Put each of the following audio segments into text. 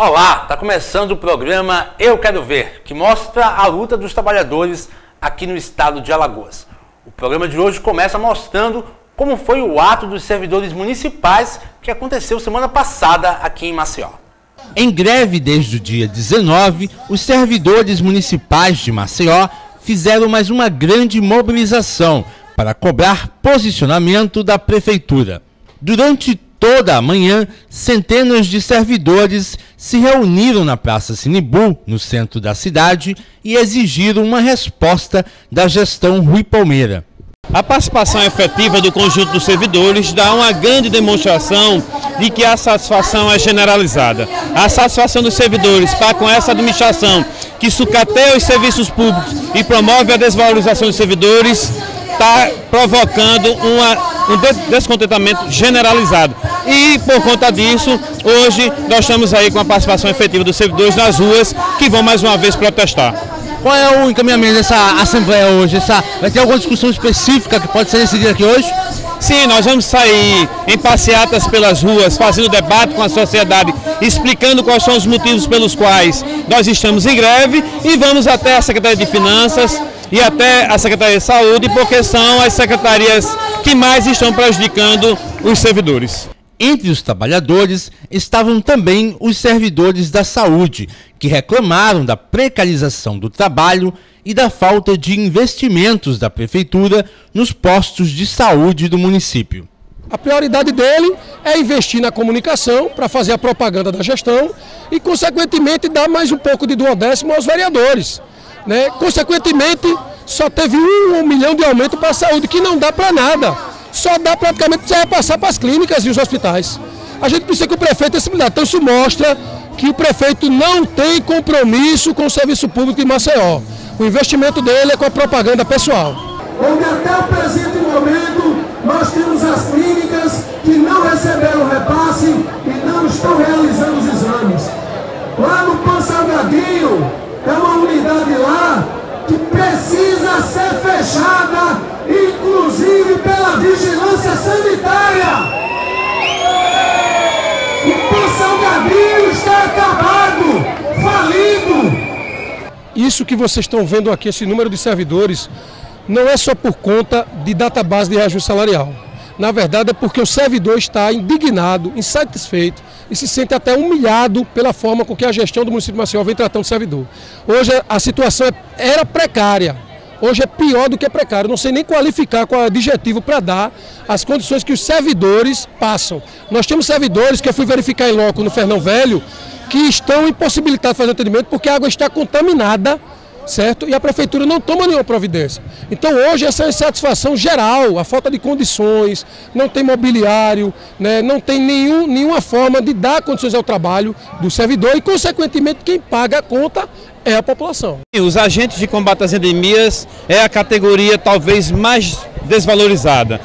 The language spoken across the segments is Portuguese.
Olá, está começando o programa Eu Quero Ver, que mostra a luta dos trabalhadores aqui no estado de Alagoas. O programa de hoje começa mostrando como foi o ato dos servidores municipais que aconteceu semana passada aqui em Maceió. Em greve desde o dia 19, os servidores municipais de Maceió fizeram mais uma grande mobilização para cobrar posicionamento da prefeitura. Durante toda a manhã, centenas de servidores se reuniram na Praça Sinibu, no centro da cidade, e exigiram uma resposta da gestão Rui Palmeira. A participação efetiva do conjunto dos servidores dá uma grande demonstração de que a satisfação é generalizada. A satisfação dos servidores para com essa administração que sucateia os serviços públicos e promove a desvalorização dos servidores está provocando um descontentamento generalizado. E por conta disso, hoje nós estamos aí com a participação efetiva dos servidores nas ruas que vão mais uma vez protestar. Qual é o encaminhamento dessa assembleia hoje? Vai ter alguma discussão específica que pode ser decidida aqui hoje? Sim, nós vamos sair em passeatas pelas ruas, fazendo debate com a sociedade, explicando quais são os motivos pelos quais nós estamos em greve e vamos até a Secretaria de Finanças e até a Secretaria de Saúde, porque são as secretarias que mais estão prejudicando os servidores. Entre os trabalhadores estavam também os servidores da saúde, que reclamaram da precarização do trabalho e da falta de investimentos da prefeitura nos postos de saúde do município. A prioridade dele é investir na comunicação para fazer a propaganda da gestão e, consequentemente, dar mais um pouco de 1/10 aos vereadores. Consequentemente, só teve 1 milhão de aumento para a saúde, que não dá para nada. Só dá praticamente para passar para as clínicas e os hospitais. A gente precisa que o prefeito esse cuidado. Então isso mostra que o prefeito não tem compromisso com o serviço público de Maceió. O investimento dele é com a propaganda pessoal. Onde até o presente momento nós temos as clínicas que não receberam repasse e não estão realizando os exames. Lá no Pansalgadinho, é uma unidade lá que precisa ser fechada, inclusive pela vigilância sanitária. O Pansalgadinho está acabado, falido. Isso que vocês estão vendo aqui, esse número de servidores, não é só por conta de database de reajuste salarial. Na verdade é porque o servidor está indignado, insatisfeito e se sente até humilhado pela forma com que a gestão do município de Maceió vem tratando o servidor. Hoje a situação era precária, hoje é pior do que precária. Não sei nem qualificar qual é o adjetivo para dar as condições que os servidores passam. Nós temos servidores que eu fui verificar em loco no Fernão Velho, que estão impossibilitados de fazer atendimento porque a água está contaminada, certo? E a prefeitura não toma nenhuma providência. Então hoje essa insatisfação geral, a falta de condições, não tem mobiliário, não tem nenhuma forma de dar condições ao trabalho do servidor e, consequentemente, quem paga a conta é a população. Os agentes de combate às endemias é a categoria talvez mais desvalorizada.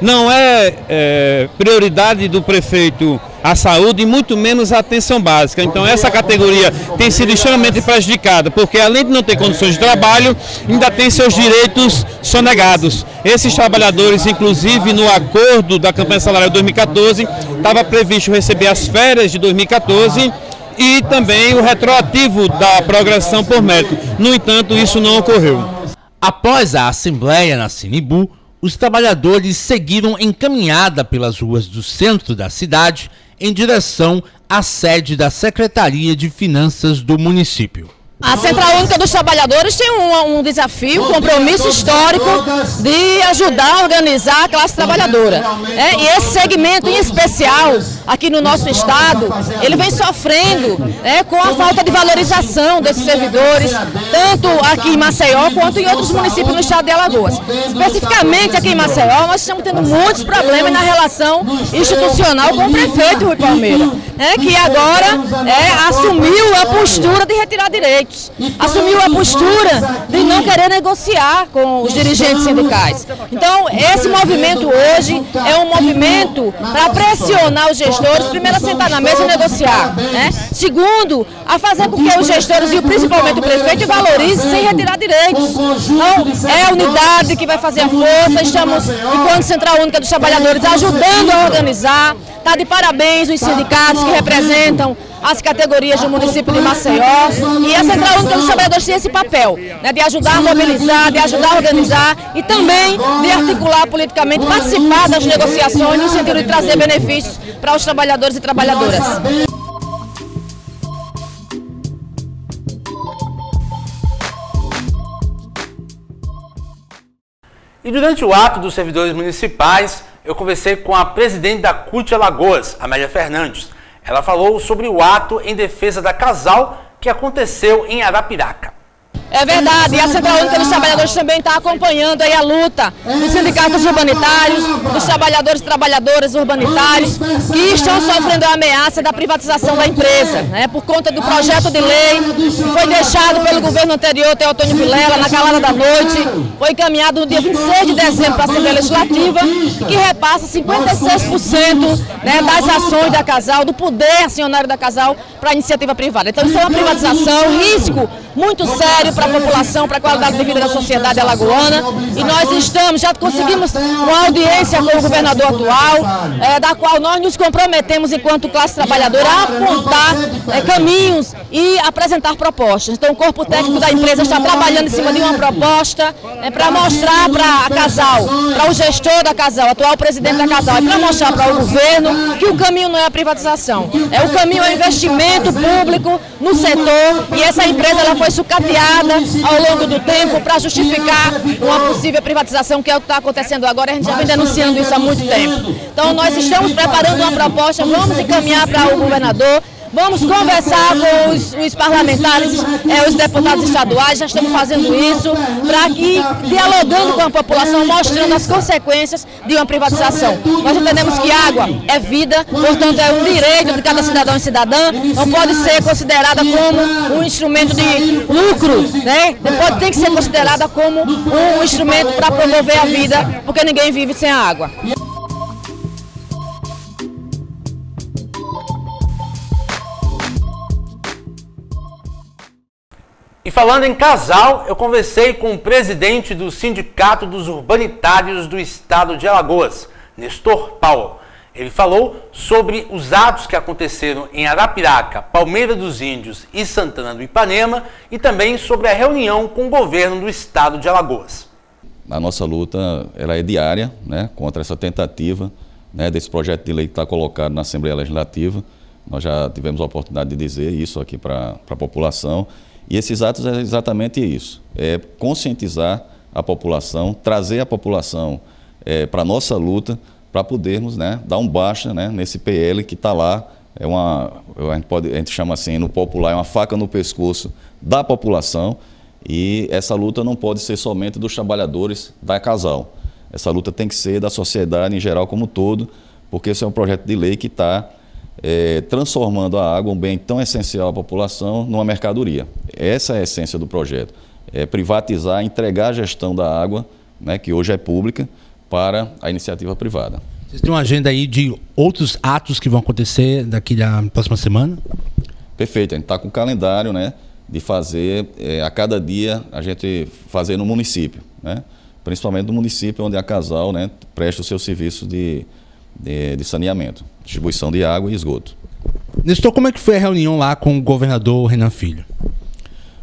Não é prioridade do prefeito a saúde e muito menos a atenção básica. Então essa categoria tem sido extremamente prejudicada, porque além de não ter condições de trabalho, ainda tem seus direitos sonegados. Esses trabalhadores, inclusive no acordo da campanha salarial de 2014, estava previsto receber as férias de 2014 e também o retroativo da progressão por mérito. No entanto, isso não ocorreu. Após a assembleia na Sinibu, os trabalhadores seguiram em caminhada pelas ruas do centro da cidade em direção à sede da Secretaria de Finanças do município. A Central Única dos Trabalhadores tem um desafio, um compromisso histórico de ajudar a organizar a classe trabalhadora. E esse segmento em especial, aqui no nosso estado, ele vem sofrendo com a falta de valorização desses servidores, tanto aqui em Maceió quanto em outros municípios no estado de Alagoas. Especificamente aqui em Maceió, nós estamos tendo muitos problemas na relação institucional com o prefeito Rui Palmeira, que agora assumiu a postura de retirar direitos. Assumiu a postura de não querer negociar com os dirigentes sindicais. Então, esse movimento hoje é um movimento para pressionar os gestores, primeiro a sentar na mesa e negociar. Segundo, a fazer com que os gestores e principalmente o prefeito valorizem sem retirar direitos. Então, é a unidade que vai fazer a força. Estamos, enquanto Central Única dos Trabalhadores, ajudando a organizar. Está de parabéns os sindicatos que representam as categorias do município de Maceió. E a Central Única dos Trabalhadores tem esse papel, né, de ajudar a mobilizar, de ajudar a organizar e também de articular politicamente, participar das negociações no sentido de trazer benefícios para os trabalhadores e trabalhadoras. E durante o ato dos servidores municipais, eu conversei com a presidente da CUT Alagoas, Amélia Fernandes. Ela falou sobre o ato em defesa da Casal que aconteceu em Arapiraca. É verdade, e a Central Única dos Trabalhadores também está acompanhando aí a luta dos sindicatos urbanitários, dos trabalhadores e trabalhadoras urbanitários, que estão sofrendo a ameaça da privatização da empresa, né, por conta do projeto de lei que foi deixado pelo governo anterior, Teotônio Vilela, na calada da noite, foi encaminhado no dia 26 de dezembro para a Assembleia Legislativa, e que repassa 56%, né, das ações da Casal, do poder acionário da Casal para a iniciativa privada. Então isso é uma privatização, risco muito sério para a população, para a qualidade de vida da sociedade alagoana, e nós já conseguimos uma audiência com o governador atual, da qual nós nos comprometemos enquanto classe trabalhadora a apontar caminhos e apresentar propostas. Então o corpo técnico da empresa está trabalhando em cima de uma proposta para mostrar para a Casal, para o gestor da Casal, atual presidente da Casal, e para mostrar para o governo que o caminho não é a privatização, o caminho é o investimento público no setor, e essa empresa ela foi sucateada ao longo do tempo para justificar uma possível privatização, que é o que está acontecendo agora. A gente já vem denunciando isso há muito tempo. Então nós estamos preparando uma proposta, vamos encaminhar para o governador, vamos conversar com os parlamentares, os deputados estaduais, já estamos fazendo isso, para que, dialogando com a população, mostrando as consequências de uma privatização. Nós entendemos que água é vida, portanto é um direito de cada cidadão e cidadã, não pode ser considerada como um instrumento de lucro, né? Tem que ser considerada como um instrumento para promover a vida, porque ninguém vive sem a água. E falando em Casal, eu conversei com o presidente do Sindicato dos Urbanitários do Estado de Alagoas, Nestor Paulo. Ele falou sobre os atos que aconteceram em Arapiraca, Palmeira dos Índios e Santana do Ipanema, e também sobre a reunião com o governo do Estado de Alagoas. A nossa luta ela é diária, né, contra essa tentativa, né, desse projeto de lei que está colocado na Assembleia Legislativa. Nós já tivemos a oportunidade de dizer isso aqui para a população. E esses atos é exatamente isso, é conscientizar a população, trazer a população para a nossa luta, para podermos, né, dar um basta, né, nesse PL que está lá, a gente chama assim no popular, é uma faca no pescoço da população, e essa luta não pode ser somente dos trabalhadores da Casal, essa luta tem que ser da sociedade em geral como um todo, porque esse é um projeto de lei que está transformando a água, um bem tão essencial à população, numa mercadoria. Essa é a essência do projeto, é privatizar, entregar a gestão da água, né, que hoje é pública, para a iniciativa privada. Vocês têm uma agenda aí de outros atos que vão acontecer daqui da próxima semana? Perfeito, a gente está com o calendário, né, de fazer, a cada dia, a gente fazer no município, né, principalmente no município onde a Casal, né, presta o seu serviço de saneamento, distribuição de água e esgoto. Nestor, como é que foi a reunião lá com o governador Renan Filho?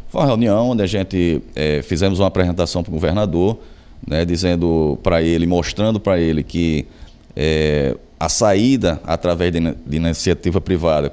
Foi uma reunião onde a gente fizemos uma apresentação para o governador, né, dizendo para ele, mostrando para ele que a saída através de iniciativa privada,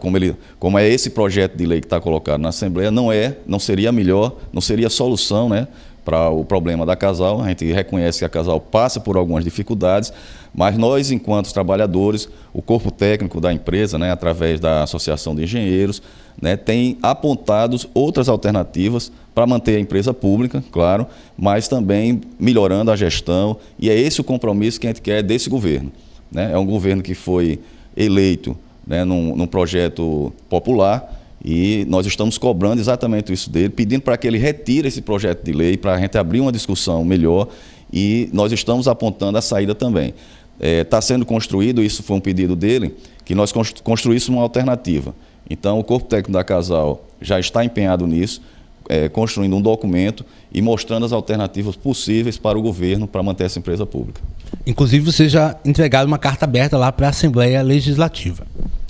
como é esse projeto de lei que está colocado na Assembleia, não seria melhor, não seria solução, né, para o problema da Casal. A gente reconhece que a Casal passa por algumas dificuldades, mas nós, enquanto trabalhadores, o corpo técnico da empresa, né, através da Associação de Engenheiros, né, tem apontado outras alternativas para manter a empresa pública, claro, mas também melhorando a gestão, e é esse o compromisso que a gente quer desse governo, né? É um governo que foi eleito, né, num projeto popular, e nós estamos cobrando exatamente isso dele, pedindo para que ele retire esse projeto de lei, para a gente abrir uma discussão melhor, e nós estamos apontando a saída também. Está sendo construído, isso foi um pedido dele, que nós construíssemos uma alternativa. Então, o corpo técnico da Casal já está empenhado nisso, construindo um documento e mostrando as alternativas possíveis para o governo para manter essa empresa pública. Inclusive, vocês já entregaram uma carta aberta lá para a Assembleia Legislativa.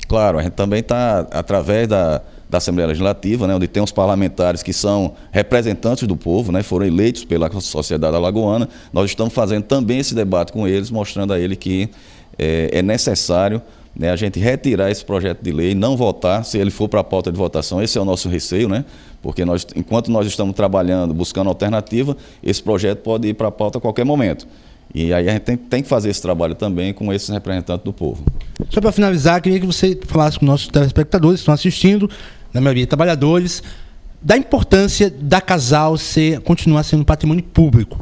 Claro, a gente também está, através da Assembleia Legislativa, né, onde tem os parlamentares que são representantes do povo, né, foram eleitos pela sociedade alagoana, nós estamos fazendo também esse debate com eles, mostrando a ele que é necessário, né, a gente retirar esse projeto de lei, não votar, se ele for para a pauta de votação. Esse é o nosso receio, né, porque enquanto nós estamos trabalhando, buscando alternativa, esse projeto pode ir para a pauta a qualquer momento. E aí a gente tem que fazer esse trabalho também com esses representantes do povo. Só para finalizar, queria que você falasse com nossos telespectadores que estão assistindo, na maioria trabalhadores, da importância da Casal continuar sendo patrimônio público.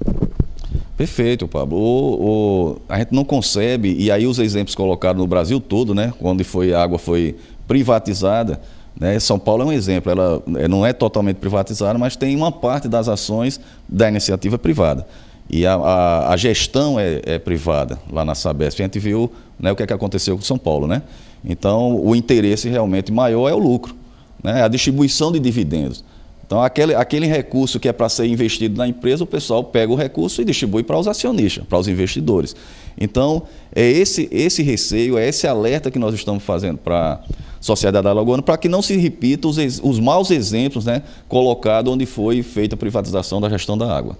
Perfeito, Pablo. A gente não concebe, e aí os exemplos colocados no Brasil todo, né, quando a água foi privatizada, né, São Paulo é um exemplo, ela não é totalmente privatizada, mas tem uma parte das ações da iniciativa privada. E a gestão é privada lá na Sabesp. A gente viu, né, o que aconteceu com São Paulo, né? Então, o interesse realmente maior é o lucro, né, a distribuição de dividendos. Então, aquele recurso que é para ser investido na empresa, o pessoal pega o recurso e distribui para os acionistas, para os investidores. Então, é esse receio, é esse alerta que nós estamos fazendo para a sociedade alagoana, para que não se repita os maus exemplos, né, colocados onde foi feita a privatização da gestão da água.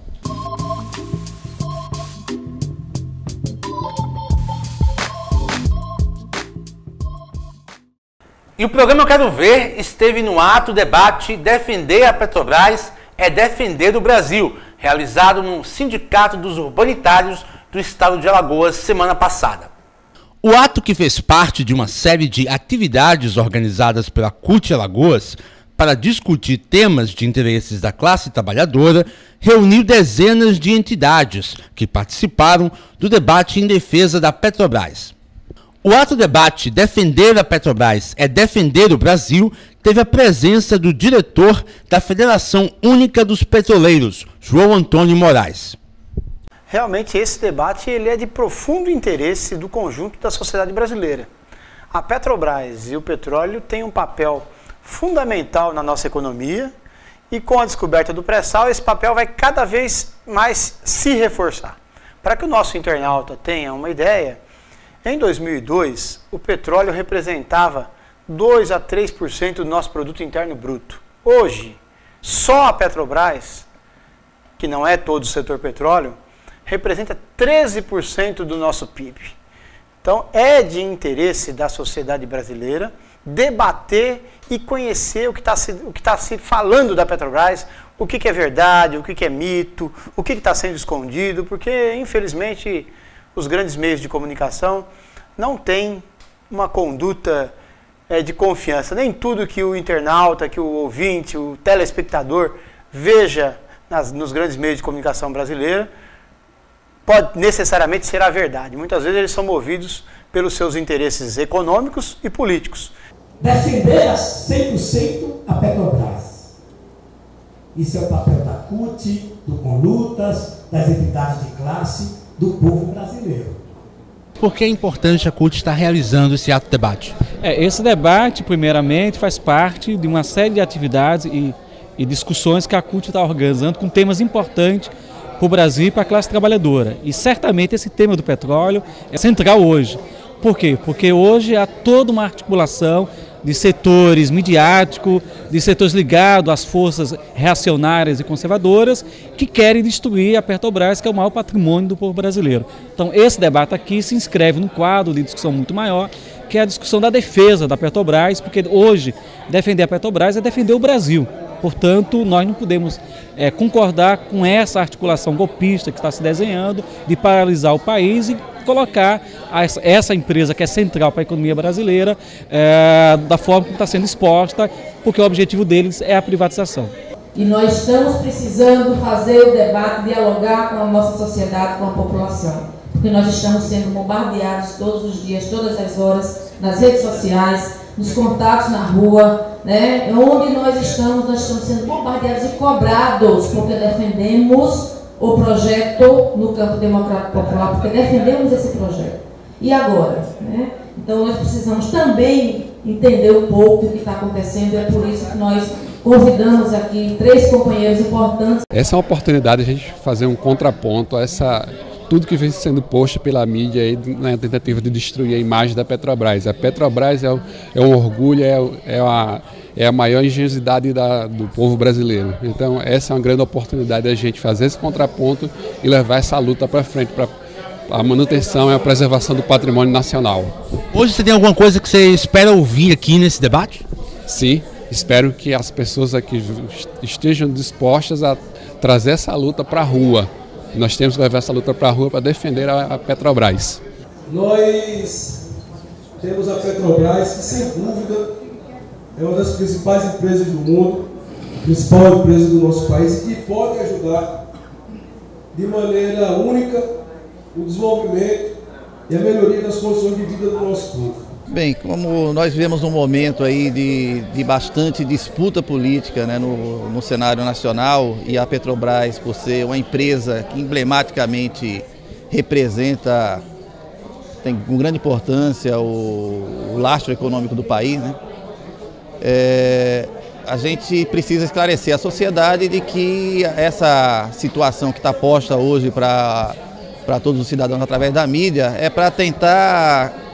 E o programa Eu Quero Ver esteve no ato debate Defender a Petrobras é Defender o Brasil, realizado no Sindicato dos Urbanitários do Estado de Alagoas semana passada. O ato, que fez parte de uma série de atividades organizadas pela CUT Alagoas para discutir temas de interesses da classe trabalhadora, reuniu dezenas de entidades que participaram do debate em defesa da Petrobras. O ato debate Defender a Petrobras é Defender o Brasil teve a presença do diretor da Federação Única dos Petroleiros, João Antônio Moraes. Realmente esse debate ele é de profundo interesse do conjunto da sociedade brasileira. A Petrobras e o petróleo têm um papel fundamental na nossa economia e com a descoberta do pré-sal esse papel vai cada vez mais se reforçar. Para que o nosso internauta tenha uma ideia, em 2002, o petróleo representava 2 a 3% do nosso produto interno bruto. Hoje, só a Petrobras, que não é todo o setor petróleo, representa 13% do nosso PIB. Então, é de interesse da sociedade brasileira debater e conhecer o que está se falando da Petrobras, o que é verdade, o que é mito, o que está sendo escondido, porque, infelizmente, os grandes meios de comunicação não têm uma conduta de confiança. Nem tudo que o internauta, que o ouvinte, o telespectador veja nos grandes meios de comunicação brasileira pode necessariamente ser a verdade. Muitas vezes eles são movidos pelos seus interesses econômicos e políticos. Defender 100% a Petrobras. Isso é o papel da CUT, do Conlutas, das entidades de classe, do povo brasileiro. Por que é importante a CUT estar realizando esse ato debate? Esse debate, primeiramente, faz parte de uma série de atividades e discussões que a CUT está organizando com temas importantes para o Brasil e para a classe trabalhadora. E certamente esse tema do petróleo é central hoje. Por quê? Porque hoje há toda uma articulação de setores midiáticos, de setores ligados às forças reacionárias e conservadoras que querem destruir a Petrobras, que é o maior patrimônio do povo brasileiro. Então esse debate aqui se inscreve num quadro de discussão muito maior, que é a discussão da defesa da Petrobras, porque hoje defender a Petrobras é defender o Brasil. Portanto, nós não podemos concordar com essa articulação golpista que está se desenhando de paralisar o país e colocar essa empresa que é central para a economia brasileira da forma como está sendo exposta, porque o objetivo deles é a privatização. E nós estamos precisando fazer o debate, dialogar com a nossa sociedade, com a população, porque nós estamos sendo bombardeados todos os dias, todas as horas, nas redes sociais, nos contatos na rua, né? Onde nós estamos sendo bombardeados e cobrados, porque defendemos o projeto no campo democrático popular, porque defendemos esse projeto. E agora? Né? Então nós precisamos também entender um pouco do que está acontecendo, e é por isso que nós convidamos aqui 3 companheiros importantes. Essa é uma oportunidade de a gente fazer um contraponto a essa tudo que vem sendo posto pela mídia aí na tentativa de destruir a imagem da Petrobras. A Petrobras é um orgulho, é a maior engenhosidade do povo brasileiro. Então essa é uma grande oportunidade da gente fazer esse contraponto e levar essa luta para frente, para a manutenção e a preservação do patrimônio nacional. Hoje você tem alguma coisa que você espera ouvir aqui nesse debate? Sim, espero que as pessoas aqui estejam dispostas a trazer essa luta para a rua. Nós temos que levar essa luta para a rua para defender a Petrobras. Nós temos a Petrobras, que sem dúvida é uma das principais empresas do mundo, principal empresa do nosso país, e que pode ajudar de maneira única o desenvolvimento e a melhoria das condições de vida do nosso povo. Bem, como nós vivemos um momento aí de bastante disputa política, né, no cenário nacional, e a Petrobras, por ser uma empresa que emblematicamente representa, tem com grande importância o lastro econômico do país, né, a gente precisa esclarecer a sociedade de que essa situação que está posta hoje para todos os cidadãos através da mídia é para tentar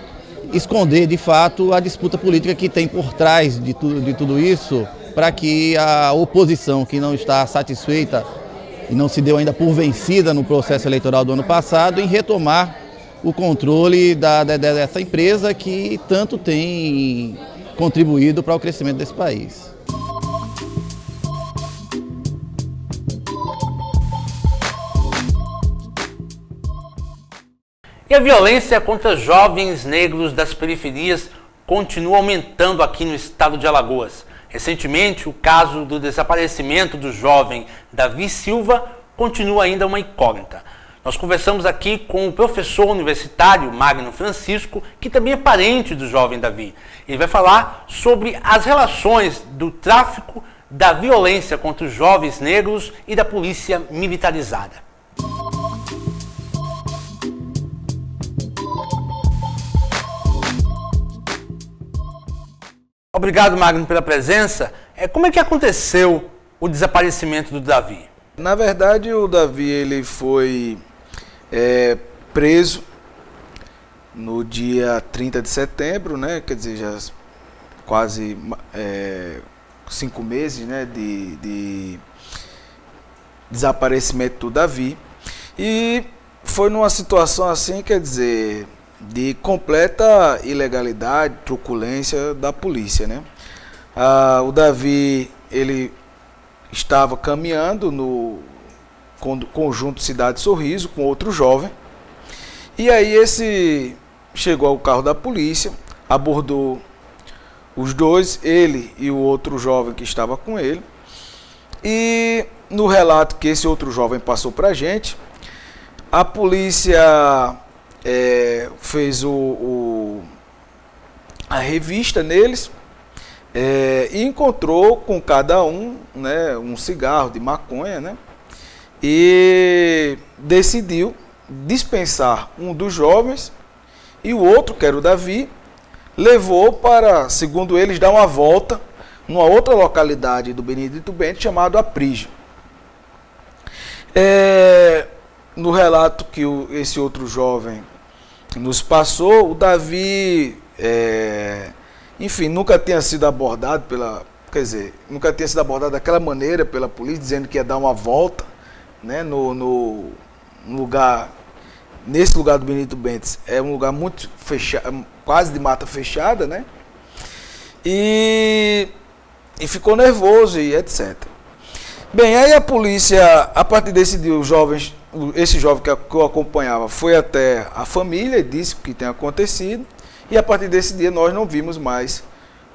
esconder de fato a disputa política que tem por trás de tudo isso, para que a oposição, que não está satisfeita e não se deu ainda por vencida no processo eleitoral do ano passado, em retomar o controle dessa empresa que tanto tem contribuído para o crescimento desse país. E a violência contra jovens negros das periferias continua aumentando aqui no estado de Alagoas. Recentemente, o caso do desaparecimento do jovem Davi Silva continua ainda uma incógnita. Nós conversamos aqui com o professor universitário Magno Francisco, que também é parente do jovem Davi. Ele vai falar sobre as relações do tráfico, da violência contra os jovens negros e da polícia militarizada. Obrigado, Magno, pela presença. Como é que aconteceu o desaparecimento do Davi? Na verdade, o Davi ele foi preso no dia 30 de setembro, né? Quer dizer, já quase 5 meses, né, de desaparecimento do Davi. E foi numa situação assim, quer dizer, de completa ilegalidade, truculência da polícia, né? O Davi, ele estava caminhando no conjunto Cidade Sorriso com outro jovem, e aí chegou ao carro da polícia, abordou os dois, ele e o outro jovem que estava com ele, e no relato que esse outro jovem passou para a gente, a polícia fez a revista neles e encontrou com cada um, né, um cigarro de maconha, né, e decidiu dispensar um dos jovens e o outro, que era o Davi, levou para, segundo eles, dar uma volta numa outra localidade do Benedito Bento chamado Aprígio. No relato que esse outro jovem nos passou, o Davi, enfim, nunca tinha sido abordado nunca tinha sido abordado daquela maneira pela polícia, dizendo que ia dar uma volta, né, nesse lugar do Benedito Bentes. É um lugar muito fechado, quase de mata fechada, né, e ficou nervoso e etc. Bem, aí a polícia, a partir desse dia, esse jovem que eu acompanhava foi até a família e disse o que tem acontecido, e a partir desse dia nós não vimos mais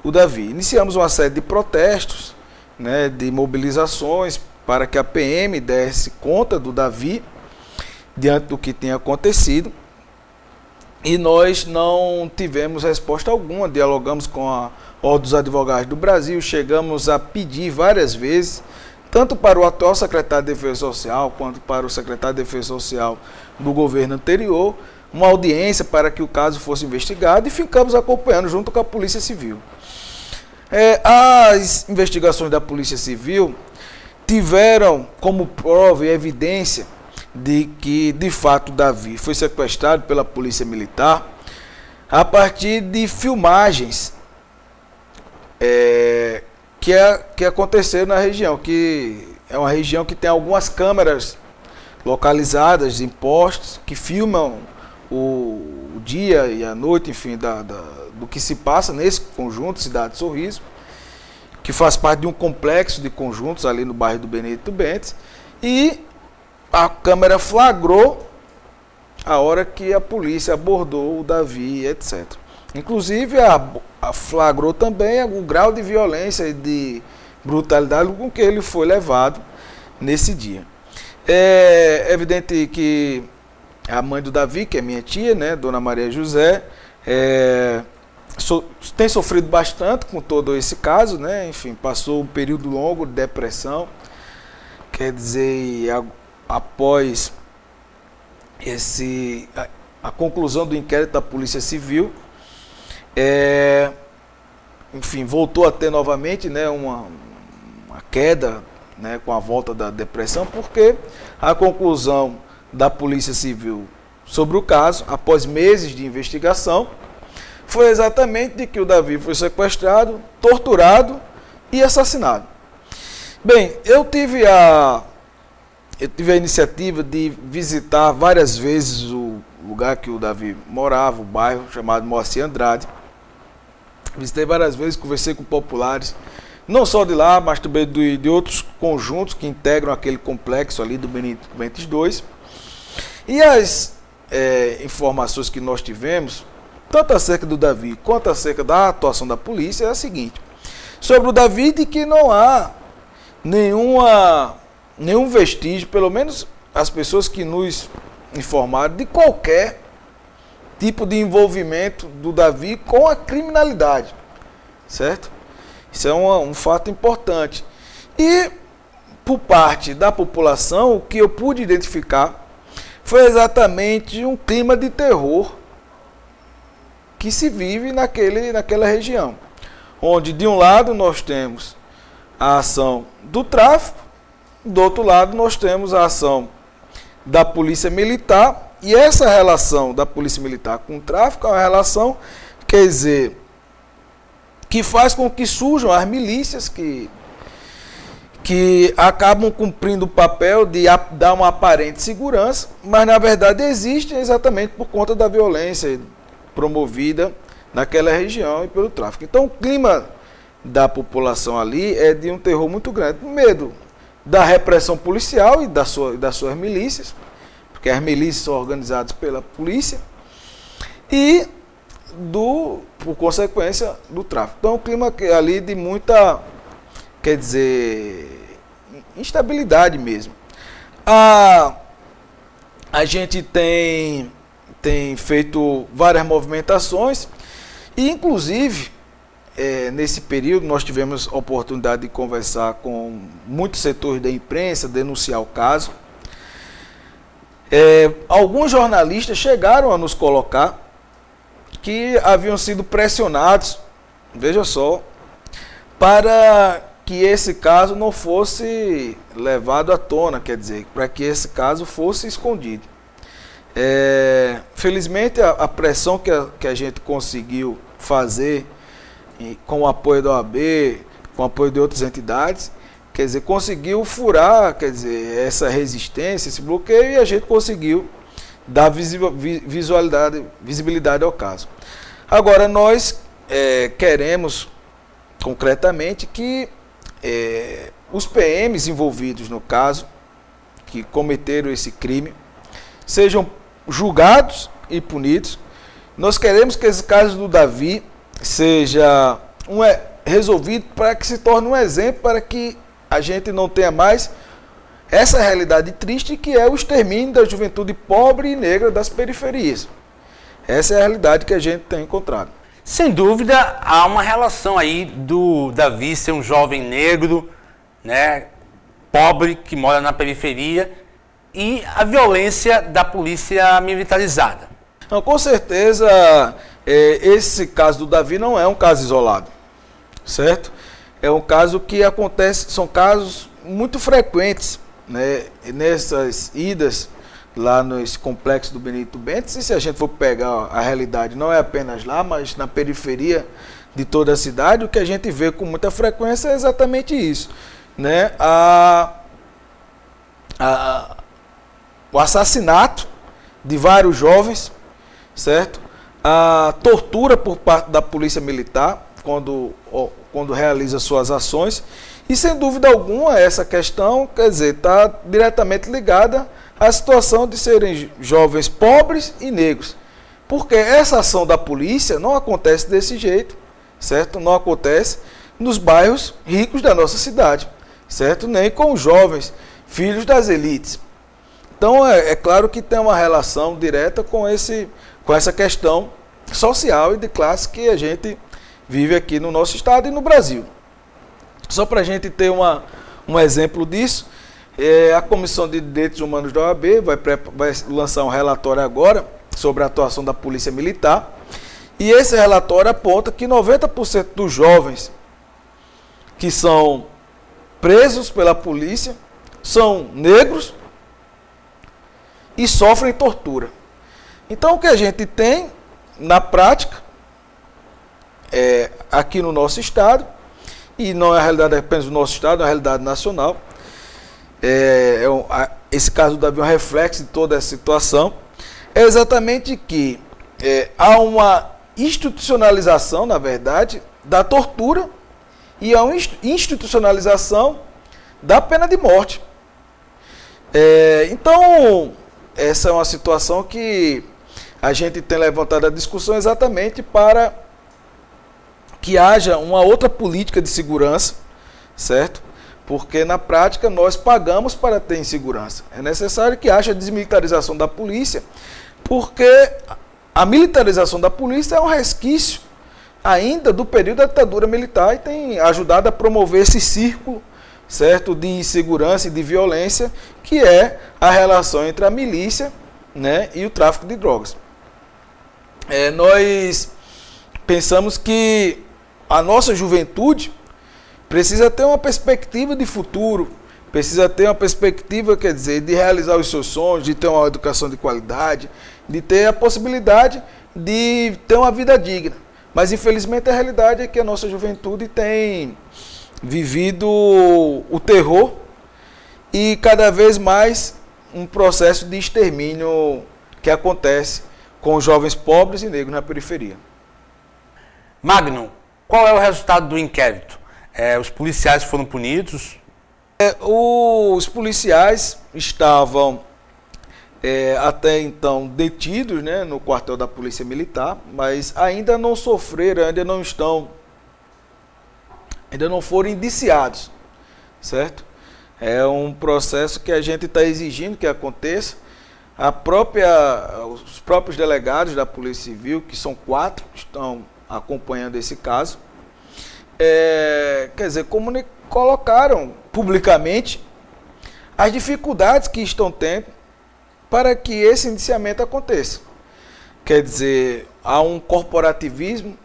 o Davi. Iniciamos uma série de protestos, né, de mobilizações para que a PM desse conta do Davi diante do que tinha acontecido, e nós não tivemos resposta alguma. Dialogamos com a Ordem dos Advogados do Brasil, chegamos a pedir várias vezes, tanto para o atual secretário de Defesa Social, quanto para o secretário de Defesa Social do governo anterior, uma audiência para que o caso fosse investigado, e ficamos acompanhando junto com a Polícia Civil. As investigações da Polícia Civil tiveram como prova e evidência de que, de fato, Davi foi sequestrado pela polícia militar a partir de filmagens que aconteceram na região, que é uma região que tem algumas câmeras localizadas em postos que filmam o dia e a noite, enfim, do que se passa nesse conjunto, Cidade Sorriso, que faz parte de um complexo de conjuntos ali no bairro do Benedito Bentes, e a câmera flagrou a hora que a polícia abordou o Davi, etc. Inclusive, flagrou também o grau de violência e de brutalidade com que ele foi levado nesse dia. É evidente que a mãe do Davi, que é minha tia, né, Dona Maria José, tem sofrido bastante com todo esse caso, né? Enfim, passou um período longo de depressão. Quer dizer, após a conclusão do inquérito da Polícia Civil, enfim, voltou a ter novamente, né, uma queda, né, com a volta da depressão, porque a conclusão da Polícia Civil sobre o caso, após meses de investigação, foi exatamente de que o Davi foi sequestrado, torturado e assassinado. Bem, eu tive a iniciativa de visitar várias vezes o lugar que o Davi morava, o bairro chamado Moacir Andrade. Visitei várias vezes, conversei com populares, não só de lá, mas também de outros conjuntos que integram aquele complexo ali do Benedito Bentes II. E as informações que nós tivemos, tanto acerca do Davi quanto acerca da atuação da polícia, é a seguinte: sobre o Davi, de que não há nenhum vestígio, pelo menos as pessoas que nos informaram, de qualquer tipo de envolvimento do Davi com a criminalidade, certo? Isso é um fato importante. E, por parte da população, o que eu pude identificar foi exatamente um clima de terror que se vive naquela região, onde de um lado nós temos a ação do tráfico, do outro lado nós temos a ação da polícia militar, e essa relação da polícia militar com o tráfico é uma relação, quer dizer, que faz com que surjam as milícias que acabam cumprindo o papel de dar uma aparente segurança, mas na verdade existem exatamente por conta da violência promovida naquela região e pelo tráfico. Então o clima da população ali é de um terror muito grande, medo da repressão policial e das suas milícias, porque as milícias são organizadas pela polícia, e por consequência do tráfico. Então o clima ali de muita, quer dizer, instabilidade mesmo. A gente tem feito várias movimentações e, inclusive, nesse período nós tivemos a oportunidade de conversar com muitos setores da imprensa, denunciar o caso. Alguns jornalistas chegaram a nos colocar que haviam sido pressionados, veja só, para que esse caso não fosse levado à tona, quer dizer, para que esse caso fosse escondido. Felizmente, a pressão que a gente conseguiu fazer com o apoio da OAB, com o apoio de outras entidades, quer dizer, conseguiu furar, quer dizer, essa resistência, esse bloqueio, e a gente conseguiu dar visibilidade ao caso. Agora, nós queremos concretamente que os PMs envolvidos no caso, que cometeram esse crime, sejam julgados e punidos. Nós queremos que esse caso do Davi seja resolvido para que se torne um exemplo, para que a gente não tenha mais essa realidade triste que é o extermínio da juventude pobre e negra das periferias. Essa é a realidade que a gente tem encontrado. Sem dúvida, há uma relação aí do Davi ser um jovem negro, né, pobre, que mora na periferia, e a violência da polícia militarizada. Não, com certeza, esse caso do Davi não é um caso isolado, certo? É um caso que acontece, são casos muito frequentes, né, nessas idas lá nesse complexo do Benito Bentes, e se a gente for pegar a realidade, não é apenas lá, mas na periferia de toda a cidade, o que a gente vê com muita frequência é exatamente isso, né? O assassinato de vários jovens, certo? A tortura por parte da polícia militar quando realiza suas ações, e sem dúvida alguma essa questão, quer dizer, está diretamente ligada à situação de serem jovens pobres e negros, porque essa ação da polícia não acontece desse jeito, certo? Não acontece nos bairros ricos da nossa cidade, certo? Nem com os jovens filhos das elites. Então é claro que tem uma relação direta com essa questão social e de classe que a gente vive aqui no nosso estado e no Brasil. Só para a gente ter um exemplo disso, a Comissão de Direitos Humanos da OAB vai lançar um relatório agora sobre a atuação da Polícia Militar, e esse relatório aponta que 90% dos jovens que são presos pela polícia são negros e sofrem tortura. Então o que a gente tem na prática, aqui no nosso estado, e não é a realidade apenas do nosso estado, é a realidade nacional, esse caso do Davi é um reflexo de toda essa situação, é exatamente que há uma institucionalização, na verdade, da tortura e há uma institucionalização da pena de morte. Então, essa é uma situação que a gente tem levantado a discussão exatamente para que haja uma outra política de segurança, certo? Porque na prática nós pagamos para ter insegurança. É necessário que haja desmilitarização da polícia, porque a militarização da polícia é um resquício ainda do período da ditadura militar e tem ajudado a promover esse círculo, certo, de insegurança e de violência, que é a relação entre a milícia, né, e o tráfico de drogas. Nós pensamos que a nossa juventude precisa ter uma perspectiva de futuro, precisa ter uma perspectiva, quer dizer, de realizar os seus sonhos, de ter uma educação de qualidade, de ter a possibilidade de ter uma vida digna. Mas, infelizmente, a realidade é que a nossa juventude tem vivido o terror e cada vez mais um processo de extermínio que acontece com os jovens pobres e negros na periferia. Magno, qual é o resultado do inquérito? Os policiais foram punidos? Os policiais estavam até então detidos, né, no quartel da Polícia Militar, mas ainda não sofreram, ainda não foram indiciados, certo? É um processo que a gente está exigindo que aconteça. Os próprios delegados da Polícia Civil, que são 4, estão acompanhando esse caso, quer dizer, colocaram publicamente as dificuldades que estão tendo para que esse indiciamento aconteça. Quer dizer, há um corporativismo,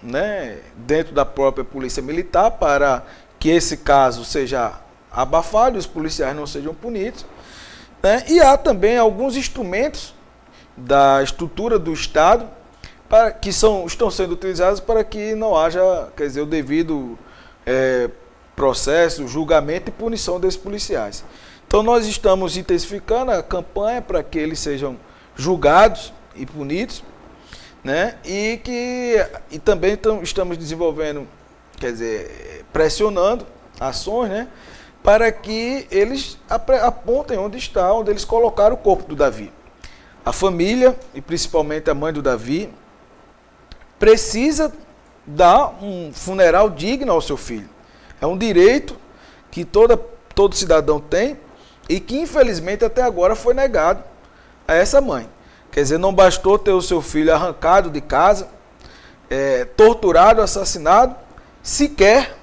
né, dentro da própria Polícia Militar para que esse caso seja abafado e os policiais não sejam punidos, né, e há também alguns instrumentos da estrutura do Estado que estão sendo utilizados para que não haja, quer dizer, o devido processo, julgamento e punição desses policiais. Então nós estamos intensificando a campanha para que eles sejam julgados e punidos, né? E também estamos desenvolvendo, quer dizer, pressionando ações, né, para que eles apontem onde eles colocaram o corpo do Davi. A família, e principalmente a mãe do Davi, precisa dar um funeral digno ao seu filho. É um direito que todo cidadão tem e que infelizmente até agora foi negado a essa mãe. Quer dizer, não bastou ter o seu filho arrancado de casa, torturado, assassinado, sequer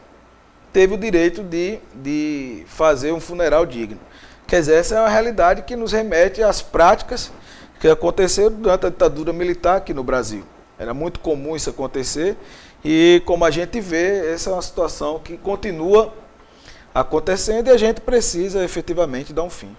teve o direito de fazer um funeral digno. Quer dizer, essa é uma realidade que nos remete às práticas que aconteceram durante a ditadura militar aqui no Brasil. Era muito comum isso acontecer e, como a gente vê, essa é uma situação que continua acontecendo e a gente precisa efetivamente dar um fim.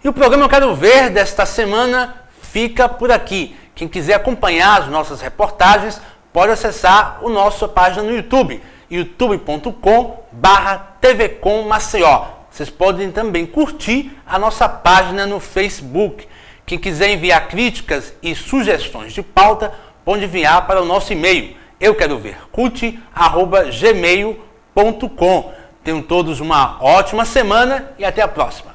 E o programa Eu Quero Ver desta semana fica por aqui. Quem quiser acompanhar as nossas reportagens pode acessar a nossa página no YouTube, youtube.com/tvcommaceió. Vocês podem também curtir a nossa página no Facebook. Quem quiser enviar críticas e sugestões de pauta, pode enviar para o nosso e-mail, euquerovercult@gmail.com. Tenham todos uma ótima semana e até a próxima.